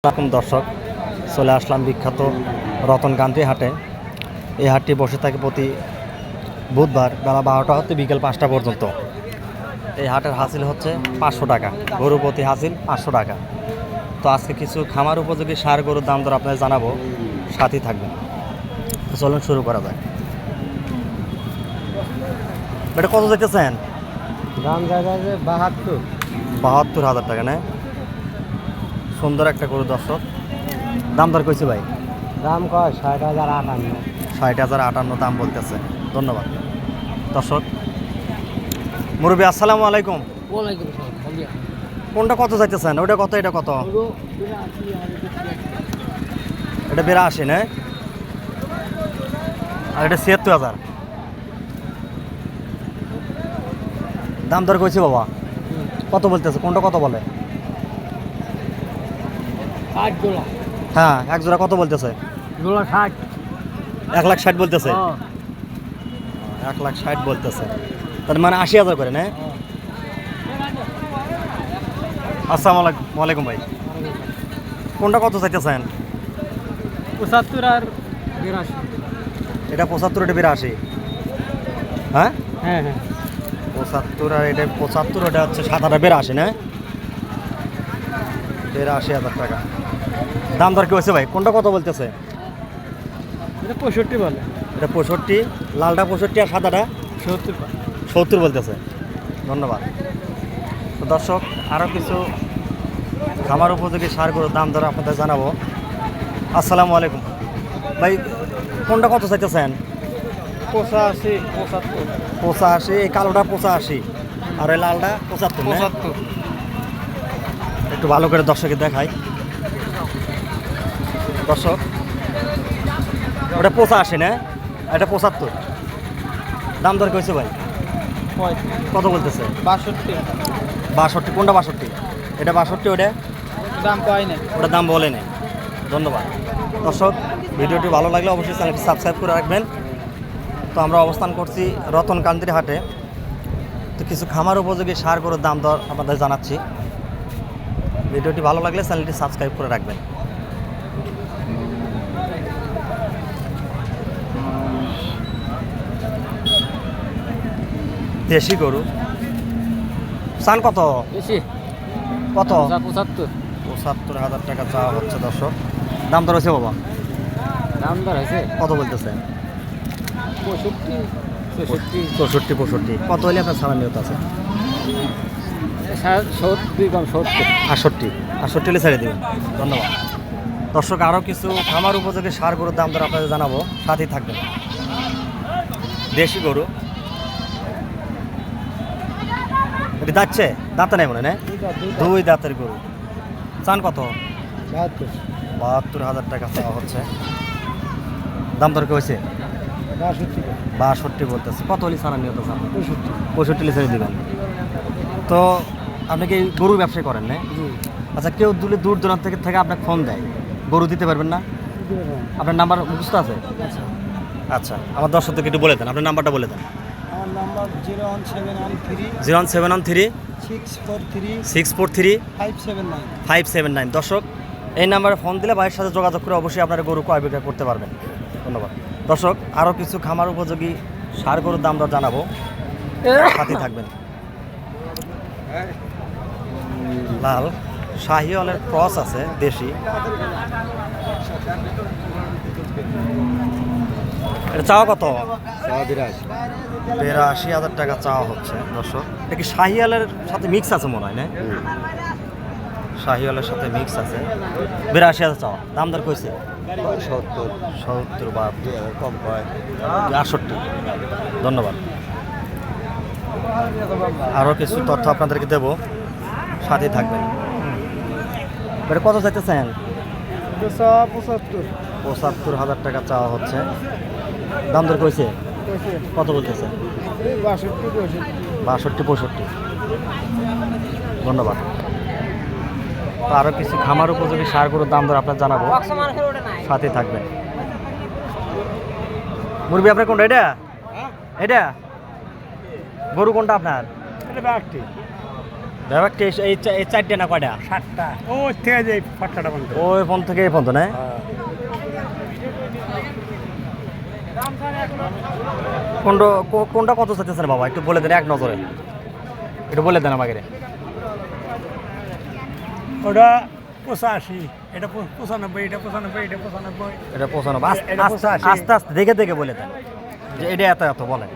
আসসালামু দর্শক, চলে আসলাম বিখ্যাত রতনকান্তি হাটে। এই হাটটি বসে থাকে প্রতি বুধবার বেলা 12টা হতে বিকেল 5টা পর্যন্ত। এই হাটের হাসিল হচ্ছে 500 টাকা, গরু প্রতি হাসিল 500 টাকা। তো আজকে কিছু খামার উপযোগী সার গরুর দাম দর আপনাদের জানাবো, সাথেই থাকবেন। তো চলুন শুরু করা যায়। এটা কত যেতেছেন? দাম জায়গা 72,000 টাকা। না, সুন্দর একটা গরু দর্শক। দাম দর কইছি ভাই? দাম কয় 60,058। 60,058 দাম বলতেছে। ধন্যবাদ দর্শক। মুরব্বী আসসালামু আলাইকুম। ওয়ালাইকুম আসসালাম। কোনটা কত চাইতেছেন? ওটা কত, এটা কত? এটা 82 না, আর এটা 76,000 দাম দর কইছি বাবা। কত বলতেছে? কোনটা কত বলে? 60 জোড়া। হ্যাঁ, এক জোড়া কত বলতেছে? জোড়া 60। 1,60,000 বলতেছে। 1,60,000 বলতেছে, তার মানে 80,000 করে না? আসসালামু আলাইকুম ভাই। কোনটা কত চাইতেছেন? 75 আর 82। এটা 75, এটা 82। হ্যাঁ হ্যাঁ হ্যাঁ 75 আর এটা 75, ওটা হচ্ছে 82 না? 82,000 টাকা দাম দর কি হয়েছে ভাই? কোনটা কত বলতেছে? এটা 65 বলে। এটা 65, লালটা 65 আর সাদাটা 70 পায়। 70 বলতেছে। ধন্যবাদ। তো দর্শক, আরও কিছু খামার উপযোগী সার গরুর দাম দর আপনাদের জানাবো। আসসালামু আলাইকুম ভাই। কোনটা কত চাইতেছেন? 85 75 85, এই কালোটা 85 আর ওই লালটা 75 না? 75। একটু ভালো করে দর্শকে দেখাই। দর্শক, ওটা 85 না, এটা 75 দাম দর কইছে ভাই? কত বলতেছে? 62 62। কোনটা 62? এটা 62, ওটা দাম কয় না। ওটা দাম বলে নেই। ধন্যবাদ দর্শক। ভিডিওটি ভালো লাগলে অবশ্যই চ্যানেলটি সাবস্ক্রাইব করে রাখবেন। তো আমরা অবস্থান করছি রতনকান্তির হাটে। তো কিছু খামার উপযোগী সার গরুর দাম দর আপনাদের জানাচ্ছি। ভিডিওটি ভালো লাগলে চ্যানেলটি সাবস্ক্রাইব করে রাখবেন। দেশি গরু চান কত? বেশি কত? 75। 75,000 টাকা চাওয়া হচ্ছে দর্শক। দাম দর হয়েছে বাবা? দাম দর হয়েছে কত বলতেছে? 65 66 64 65। কত হলে আপনার ছাড়ার নিয়ত আছে? 70 কম 70। 68 হলে ছেড়ে দেবেন। ধন্যবাদ দর্শক। আরও কিছু খামার উপযোগী সার গরুর দাম দর আপনাদের জানাবো, সাথেই থাকবেন। দেশি গরু, এটি দাঁতছে? দাঁতে নেই মনে না? 2 দাঁতের গরু। চান কত? 72,000 টাকা চাওয়া হচ্ছে। দাম দর কি হয়েছে? 62 বলতেছে। কত হলে ছাড়ার নিয়ত আছে? 65 হলে ছেড়ে দেবেন। তো আপনি কি গরু ব্যবসা করেন না? আচ্ছা, কেউ দূর দূরান্ত থেকে আপনাকে ফোন দেয়, গরু দিতে পারবেন না? আপনার নাম্বার মুখস্থ আছে? আচ্ছা, আমার দর্শকদেরকে একটু বলে দেন, আপনার নাম্বারটা বলে দেন। আমার নাম্বার 01713 01713 643 643 579। 579। দর্শক, এই নাম্বারে ফোন দিলে ভাইয়ের সাথে যোগাযোগ করে অবশ্যই আপনারা গরু ক্রয় বিক্রয় করতে পারবেন। ধন্যবাদ দর্শক। আরও কিছু খামার উপযোগী সার গরুর দাম দর জানাবো, সাথেই থাকবেন। লাল শাহিওয়ালের ক্রস আছে, দেশি। এটা চাওয়া কত? 82,000 টাকা চাওয়া হচ্ছে দর্শক। এটা কি শাহিওয়ালের সাথে মিক্স আছে মনে হয় না? শাহিওয়ালের সাথে মিক্স আছে। 82,000 চাওয়া। দাম দর কইছে? 70 বা কম কয় 68। ধন্যবাদ। আরও কিছু তথ্য আপনাদেরকে দেব, সাথেই থাকবেন। এটা কত চাইতেছেন? 75,000 টাকা চাওয়া হচ্ছে। দাম দর কইছে? কত বলতেছে? 62 65। ধন্যবাদ। তো আরও কিছু খামার উপযোগী সার গরুর দাম দর আপনার জানাবো, সাথেই থাকবেন। মুরগি আপনার কোনটা? এটা এটা গরু কোনটা আপনার? ব্যাপারটা এই চারটে না কয়টা? 7টা ও থেকে যে 7টা বন্ধ ওই ফোন থেকে এই ফোন তো না? কোনটা কত চাইতেছেন বাবা একটু বলে দেন এক নজরে, একটু বলে দেন আমাকে। ওটা 85, এটা 95, এটা 95, এটা 95, এটা 95 এটা 85 আস্তে আস্তে দেখে দেখে বলে দেন যে এটা এত এত বলেন।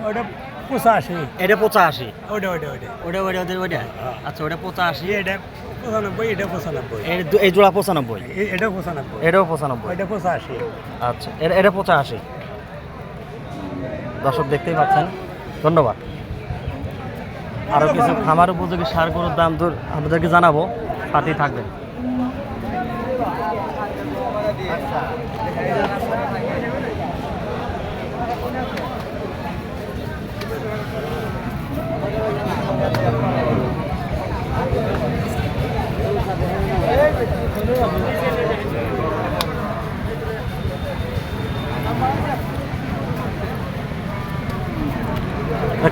ওটা 85, এটা 85, ওটা ওটা ওটা ওটা ওটা ওটা ওটা আচ্ছা ওটা 85, এটা 95, এটা 95, এই জোড়া 95, এটা 95, এটাও 95, এটা 85। আচ্ছা এটা 85। দর্শক দেখতেই পাচ্ছেন, ধন্যবাদ। আরও কিছু খামার উপযোগী সার গরুর দাম দর আপনাদেরকে জানাবো, সাথেই থাকবেন।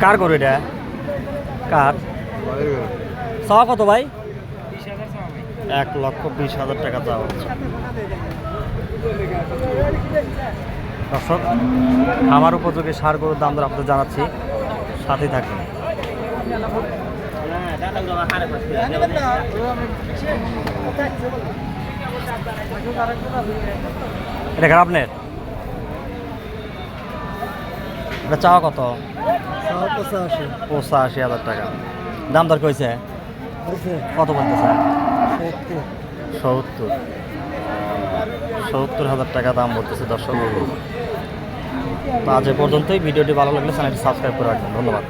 কার গরু এটা? কার? চাওয়া কত ভাই? 1,20,000 টাকা চাওয়া হচ্ছে। দর্শক খামার উপযোগী সার গরুর দাম দর আপনাদের জানাচ্ছি, সাথে থাকবেন। এটা খারাপ নেট, এটা চাওয়া কত? 85,000 টাকা। দাম দর কইছে কত বলতেছে? 70,000 টাকা দাম বলতেছে দর্শক। তো আজ এ পর্যন্তই। ভিডিওটি ভালো লাগলে চ্যানেলটি সাবস্ক্রাইব করে রাখবেন। ধন্যবাদ।